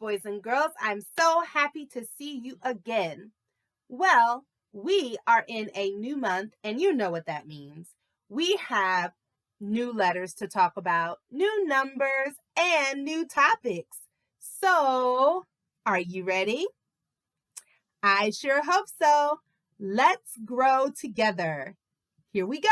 boys and girls. I'm so happy to see you again. Well, we are in a new month, and you know what that means. We have new letters to talk about, new numbers, and new topics. So, are you ready? I sure hope so. Let's grow together. Here we go.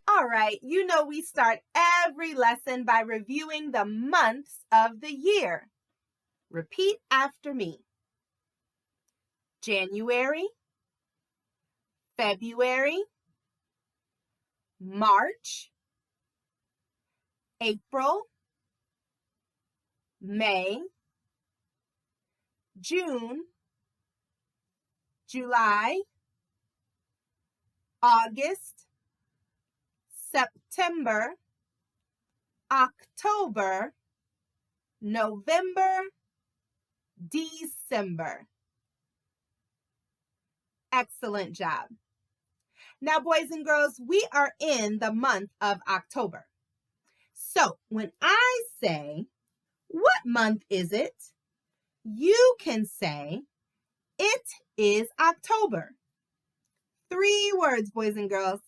All right, you know we start every lesson by reviewing the months of the year. Repeat after me. January, February, March, April, May, June, July, August, September, October, November, December. Excellent job. Now, boys and girls, we are in the month of October. So when I say, what month is it? You can say, it is October. 3 words, boys and girls.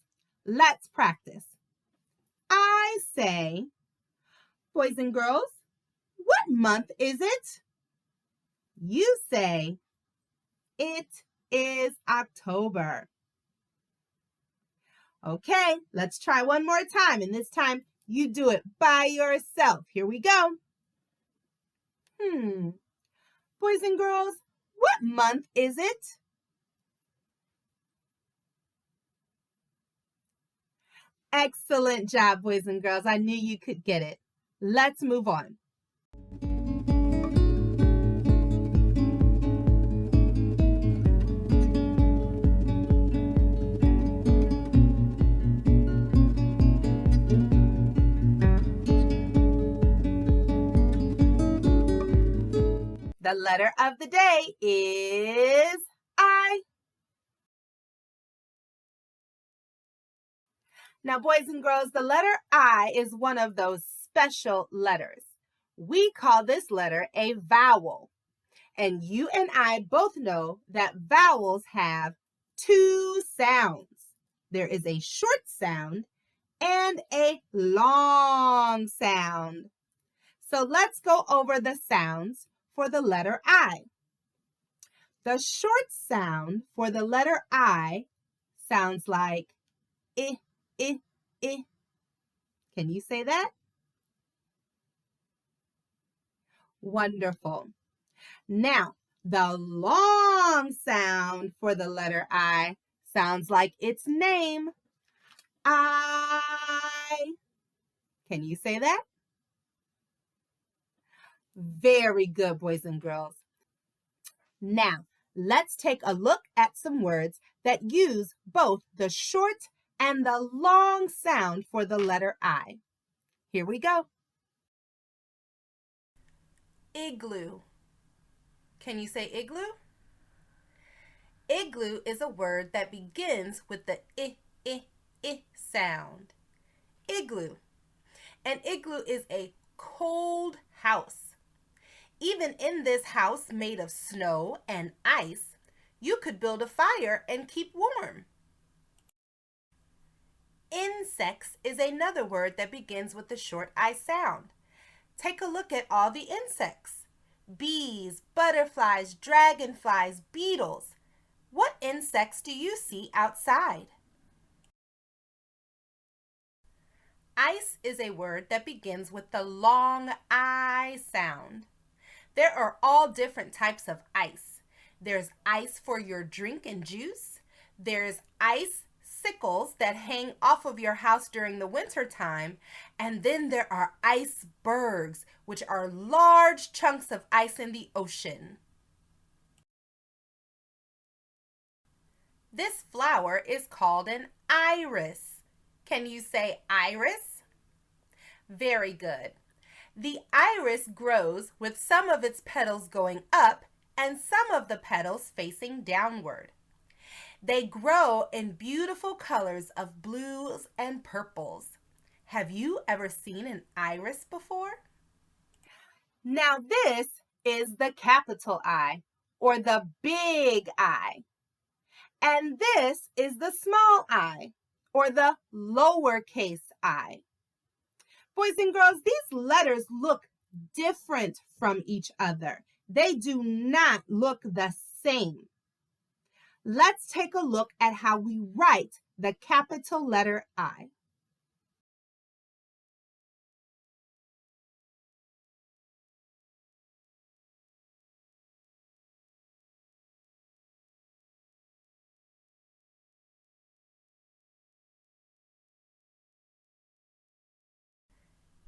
Let's practice. I say, boys and girls, what month is it? You say, it is October. Okay, let's try one more time, and this time you do it by yourself. Here we go. Boys and girls, what month is it? Excellent job, boys and girls. I knew you could get it. Let's move on. The letter of the day is I. Now, boys and girls, the letter I is one of those special letters. We call this letter a vowel. And you and I both know that vowels have 2 sounds. There is a short sound and a long sound. So let's go over the sounds for the letter I. The short sound for the letter I sounds like I, I, I. Can you say that? Wonderful. Now, the long sound for the letter I sounds like its name. I. Can you say that? Very good, boys and girls. Now, let's take a look at some words that use both the short and the long sound for the letter I. Here we go. Igloo. Can you say igloo? Igloo is a word that begins with the I sound. Igloo. An igloo is a cold house. Even in this house made of snow and ice, you could build a fire and keep warm. Insects is another word that begins with the short I sound. Take a look at all the insects. Bees, butterflies, dragonflies, beetles. What insects do you see outside? Ice is a word that begins with the long I sound. There are all different types of ice. There's ice for your drink and juice. There's icicles that hang off of your house during the winter time. And then there are icebergs, which are large chunks of ice in the ocean. This flower is called an iris. Can you say iris? Very good. The iris grows with some of its petals going up and some of the petals facing downward. They grow in beautiful colors of blues and purples. Have you ever seen an iris before? Now this is the capital I, or the big I. And this is the small I, or the lowercase I. Boys and girls, these letters look different from each other. They do not look the same. Let's take a look at how we write the capital letter I.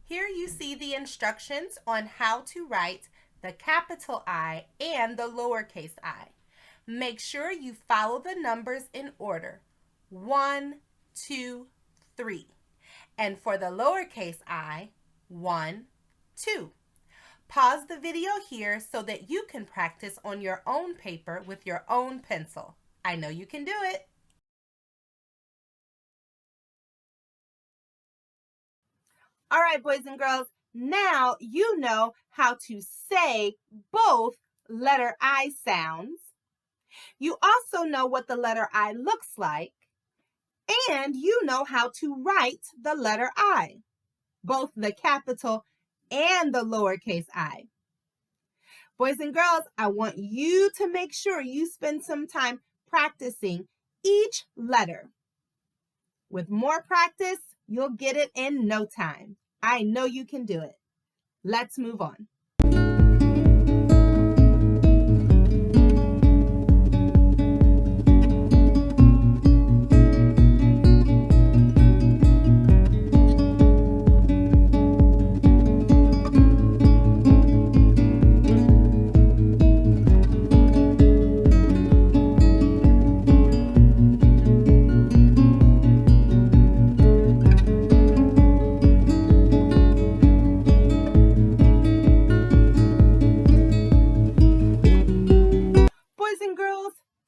Here you see the instructions on how to write the capital I and the lowercase I. Make sure you follow the numbers in order. 1, 2, 3. And for the lowercase I, 1, 2. Pause the video here so that you can practice on your own paper with your own pencil. I know you can do it. All right, boys and girls, now you know how to say both letter I sounds. You also know what the letter I looks like, and you know how to write the letter I, both the capital and the lowercase I. Boys and girls, I want you to make sure you spend some time practicing each letter. With more practice, you'll get it in no time. I know you can do it. Let's move on.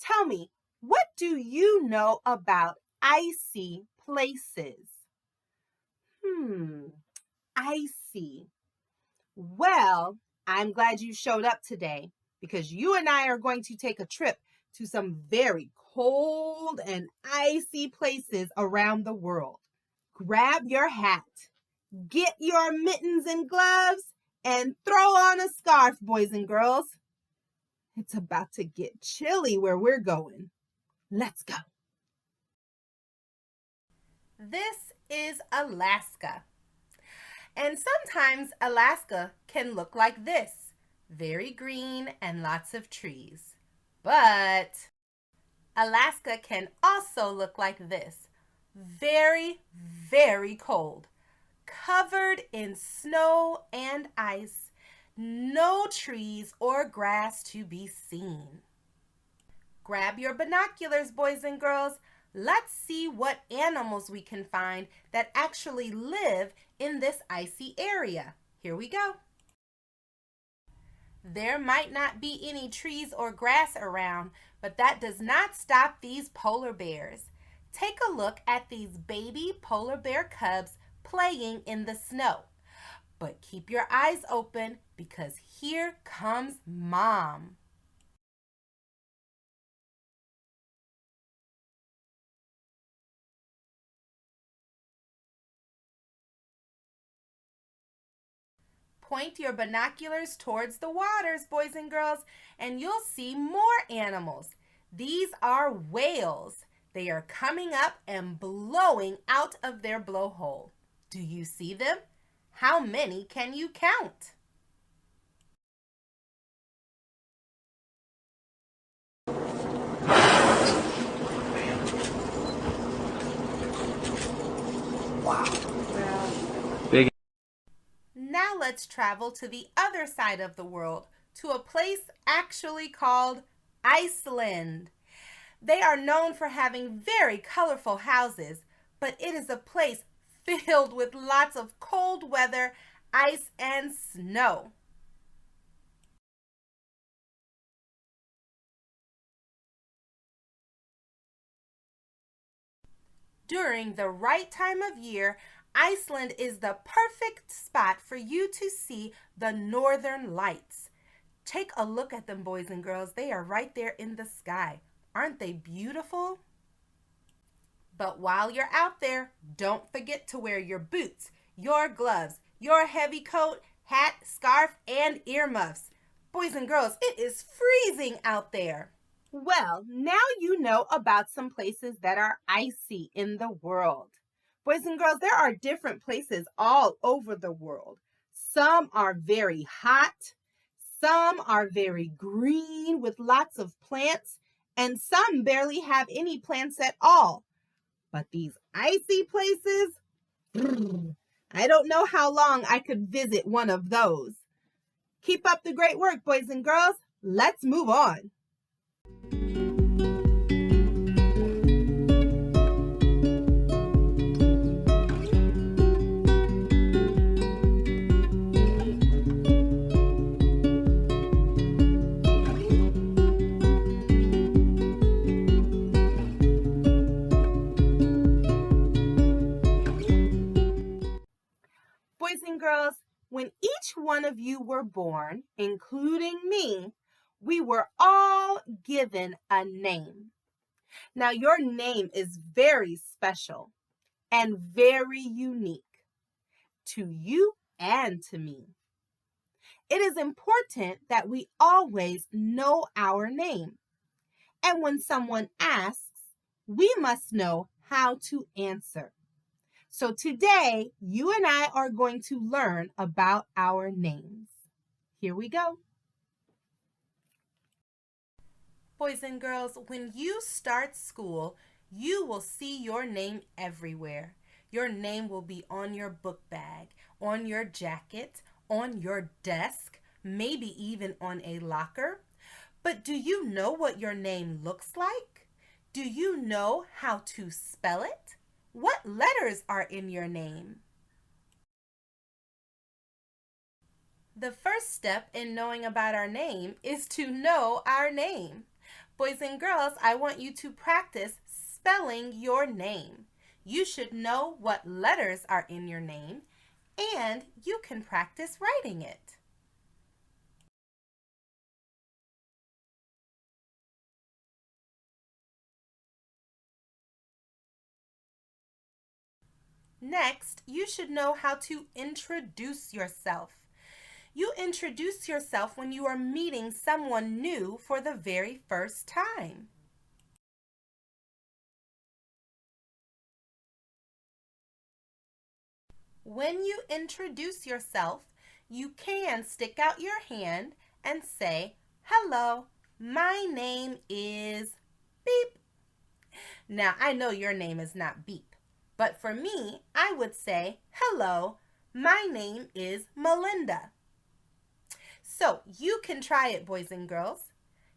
Tell me, what do you know about icy places? Icy. Well, I'm glad you showed up today because you and I are going to take a trip to some very cold and icy places around the world. Grab your hat, get your mittens and gloves, and throw on a scarf, boys and girls. It's about to get chilly where we're going. Let's go. This is Alaska. And sometimes Alaska can look like this. Very green and lots of trees. But Alaska can also look like this. Very, very cold. Covered in snow and ice. No trees or grass to be seen. Grab your binoculars, boys and girls. Let's see what animals we can find that actually live in this icy area. Here we go. There might not be any trees or grass around, but that does not stop these polar bears. Take a look at these baby polar bear cubs playing in the snow. But keep your eyes open because here comes Mom. Point your binoculars towards the waters, boys and girls, and you'll see more animals. These are whales. They are coming up and blowing out of their blowhole. Do you see them? How many can you count? Wow. Big. Now let's travel to the other side of the world, to a place actually called Iceland. They are known for having very colorful houses, but it is a place filled with lots of cold weather, ice, and snow. During the right time of year, Iceland is the perfect spot for you to see the northern lights. Take a look at them, boys and girls. They are right there in the sky. Aren't they beautiful? But while you're out there, don't forget to wear your boots, your gloves, your heavy coat, hat, scarf, and earmuffs. Boys and girls, it is freezing out there. Well, now you know about some places that are icy in the world. Boys and girls, there are different places all over the world. Some are very hot, some are very green with lots of plants, and some barely have any plants at all. But these icy places, I don't know how long I could visit one of those. Keep up the great work, boys and girls. Let's move on. Boys and girls, when each one of you were born, including me, we were all given a name. Now, your name is very special and very unique to you and to me. It is important that we always know our name. And when someone asks, we must know how to answer. So today, you and I are going to learn about our names. Here we go. Boys and girls, when you start school, you will see your name everywhere. Your name will be on your book bag, on your jacket, on your desk, maybe even on a locker. But do you know what your name looks like? Do you know how to spell it? What letters are in your name? The first step in knowing about our name is to know our name. Boys and girls, I want you to practice spelling your name. You should know what letters are in your name, and you can practice writing it. Next, you should know how to introduce yourself. You introduce yourself when you are meeting someone new for the very first time. When you introduce yourself, you can stick out your hand and say, "Hello, my name is Beep." Now, I know your name is not Beep, but for me, I would say, "Hello, my name is Melinda." So you can try it, boys and girls.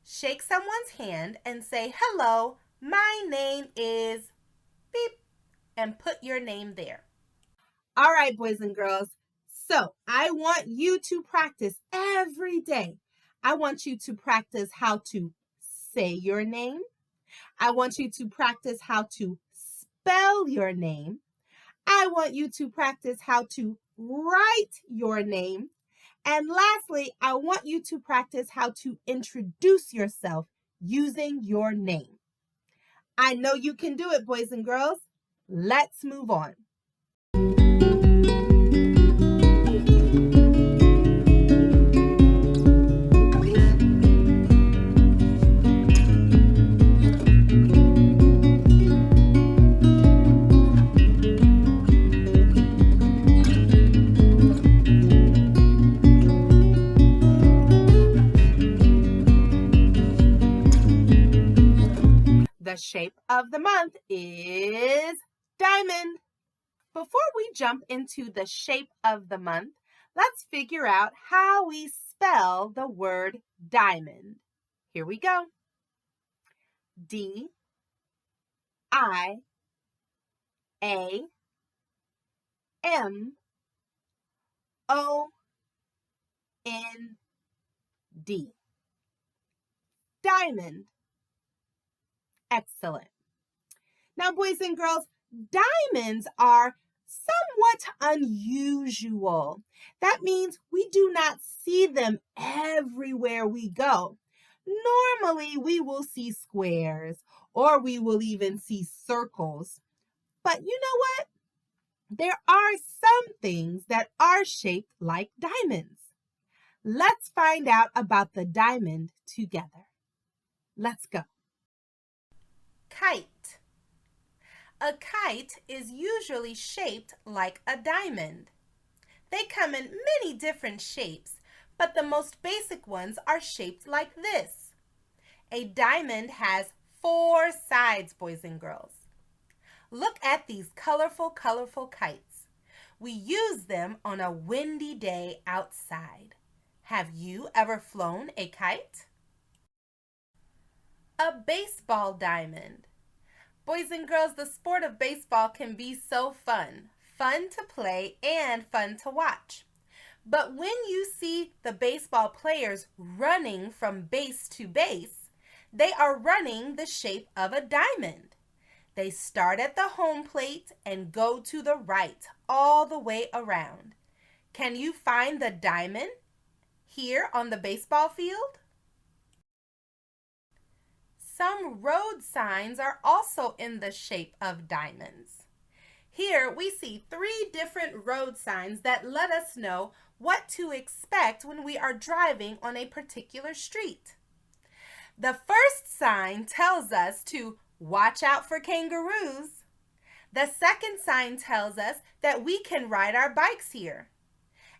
Shake someone's hand and say, "Hello, my name is Beep," and put your name there. All right, boys and girls. So I want you to practice every day. I want you to practice how to say your name. I want you to practice how to spell your name. I want you to practice how to write your name. And lastly, I want you to practice how to introduce yourself using your name. I know you can do it, boys and girls. Let's move on. The shape of the month is diamond. Before we jump into the shape of the month, let's figure out how we spell the word diamond. Here we go. D I A M O N D. Diamond. Excellent. Now, boys and girls, diamonds are somewhat unusual. That means we do not see them everywhere we go. Normally, we will see squares or we will even see circles. But you know what? There are some things that are shaped like diamonds. Let's find out about the diamond together. Let's go. Kite. A kite is usually shaped like a diamond. They come in many different shapes, but the most basic ones are shaped like this. A diamond has 4 sides, boys and girls. Look at these colorful kites. We use them on a windy day outside. Have you ever flown a kite? A baseball diamond. Boys and girls, the sport of baseball can be so fun. Fun to play and fun to watch. But when you see the baseball players running from base to base, they are running the shape of a diamond. They start at the home plate and go to the right all the way around. Can you find the diamond here on the baseball field? Some road signs are also in the shape of diamonds. Here we see 3 different road signs that let us know what to expect when we are driving on a particular street. The first sign tells us to watch out for kangaroos. The second sign tells us that we can ride our bikes here.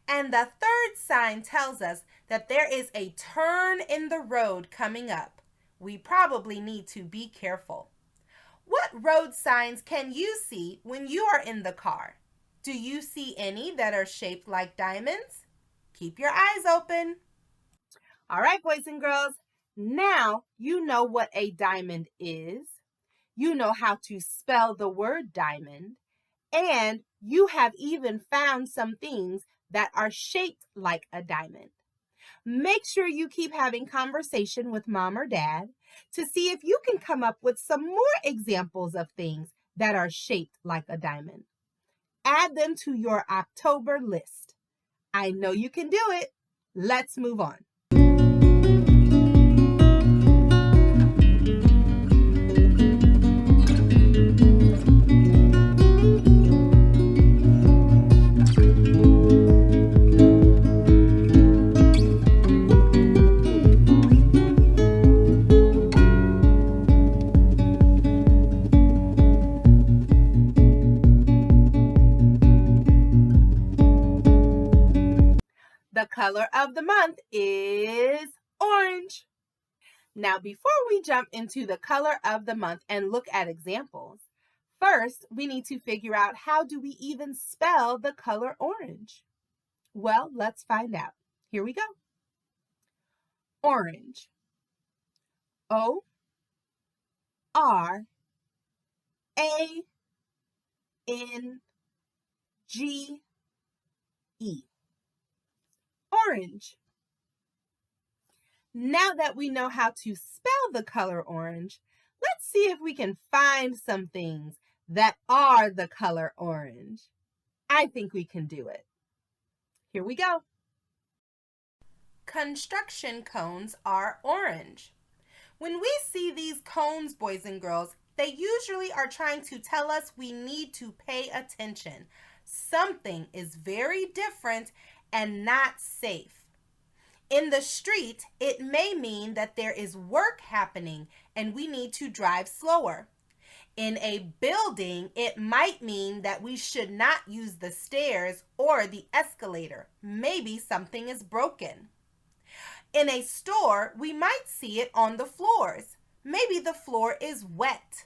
And the third sign tells us that there is a turn in the road coming up. We probably need to be careful. What road signs can you see when you are in the car? Do you see any that are shaped like diamonds? Keep your eyes open. All right, boys and girls, now you know what a diamond is. You know how to spell the word diamond, and you have even found some things that are shaped like a diamond. Make sure you keep having conversation with mom or dad to see if you can come up with some more examples of things that are shaped like a diamond. Add them to your October list. I know you can do it. Let's move on. The color of the month is orange. Now, before we jump into the color of the month and look at examples, first we need to figure out how do we even spell the color orange? Well, let's find out. Here we go. Orange. O R A N G E. Orange. Now that we know how to spell the color orange, let's see if we can find some things that are the color orange. I think we can do it. Here we go. Construction cones are orange. When we see these cones, boys and girls, they usually are trying to tell us we need to pay attention. Something is very different and not safe. In the street, it may mean that there is work happening and we need to drive slower. In a building, it might mean that we should not use the stairs or the escalator. Maybe something is broken. In a store, we might see it on the floors. Maybe the floor is wet.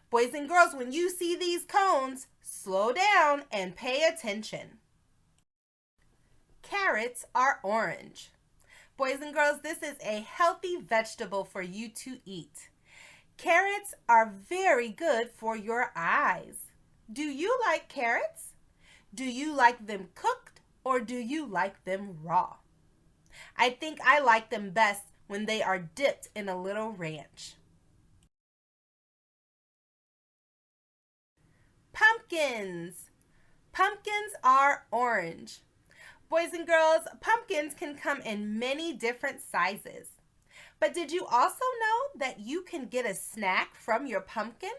Boys and girls, when you see these cones, slow down and pay attention. Carrots are orange. Boys and girls, this is a healthy vegetable for you to eat. Carrots are very good for your eyes. Do you like carrots? Do you like them cooked or do you like them raw? I think I like them best when they are dipped in a little ranch. Pumpkins. Pumpkins are orange. Boys and girls, pumpkins can come in many different sizes. But did you also know that you can get a snack from your pumpkin?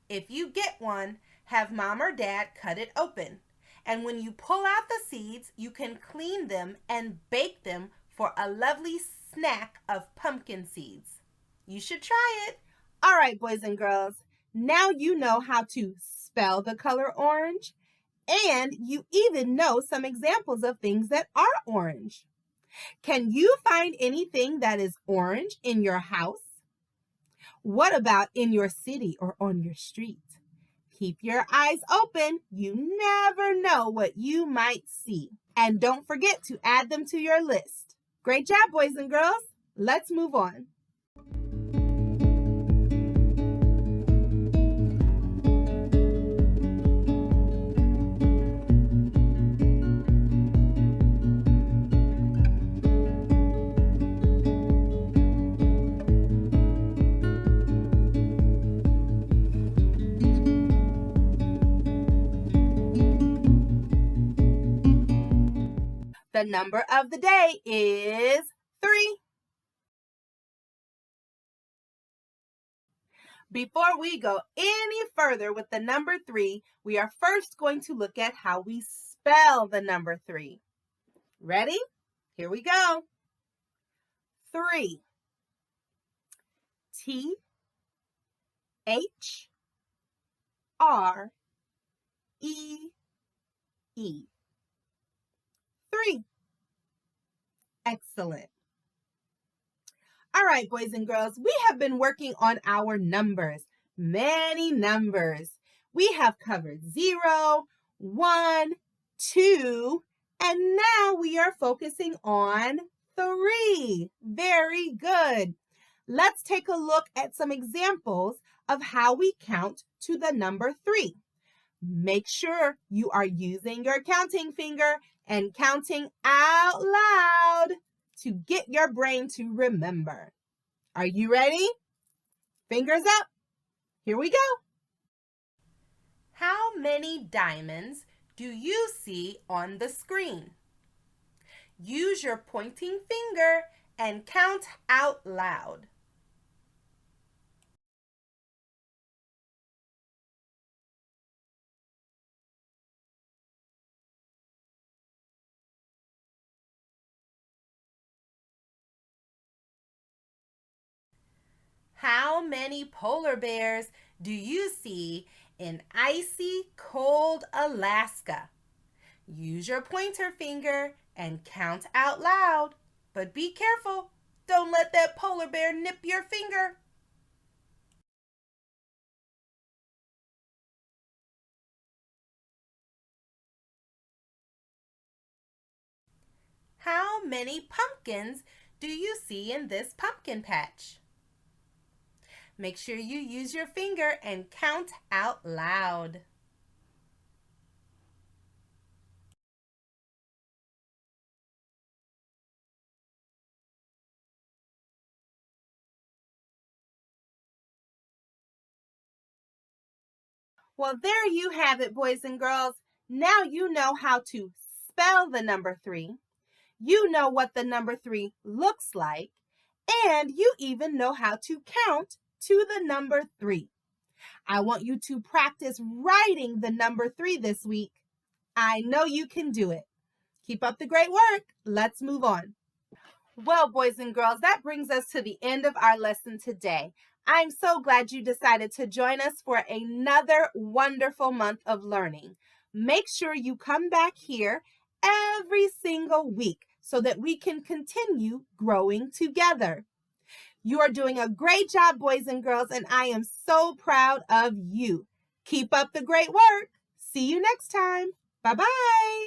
If you get one, have mom or dad cut it open. And when you pull out the seeds, you can clean them and bake them for a lovely snack of pumpkin seeds. You should try it. All right, boys and girls, now you know how to spell the color orange, and you even know some examples of things that are orange. Can you find anything that is orange in your house? What about in your city or on your street? Keep your eyes open. You never know what you might see. And don't forget to add them to your list. Great job, boys and girls. Let's move on. The number of the day is 3. Before we go any further with the number 3, we are first going to look at how we spell the number 3. Ready? Here we go. 3. T H R E E. 3. Excellent. All right, boys and girls, we have been working on our numbers, many numbers. We have covered 0, 1, 2, and now we are focusing on 3. Very good. Let's take a look at some examples of how we count to the number 3. Make sure you are using your counting finger and counting out loud to get your brain to remember. Are you ready? Fingers up. Here we go. How many diamonds do you see on the screen? Use your pointing finger and count out loud. How many polar bears do you see in icy, cold Alaska? Use your pointer finger and count out loud. But be careful. Don't let that polar bear nip your finger. How many pumpkins do you see in this pumpkin patch? Make sure you use your finger and count out loud. Well, there you have it, boys and girls. Now you know how to spell the number 3. You know what the number 3 looks like. And you even know how to count to the number 3. I want you to practice writing the number 3 this week. I know you can do it. Keep up the great work. Let's move on. Well, boys and girls, that brings us to the end of our lesson today. I'm so glad you decided to join us for another wonderful month of learning. Make sure you come back here every single week so that we can continue growing together. You are doing a great job, boys and girls, and I am so proud of you. Keep up the great work. See you next time. Bye-bye.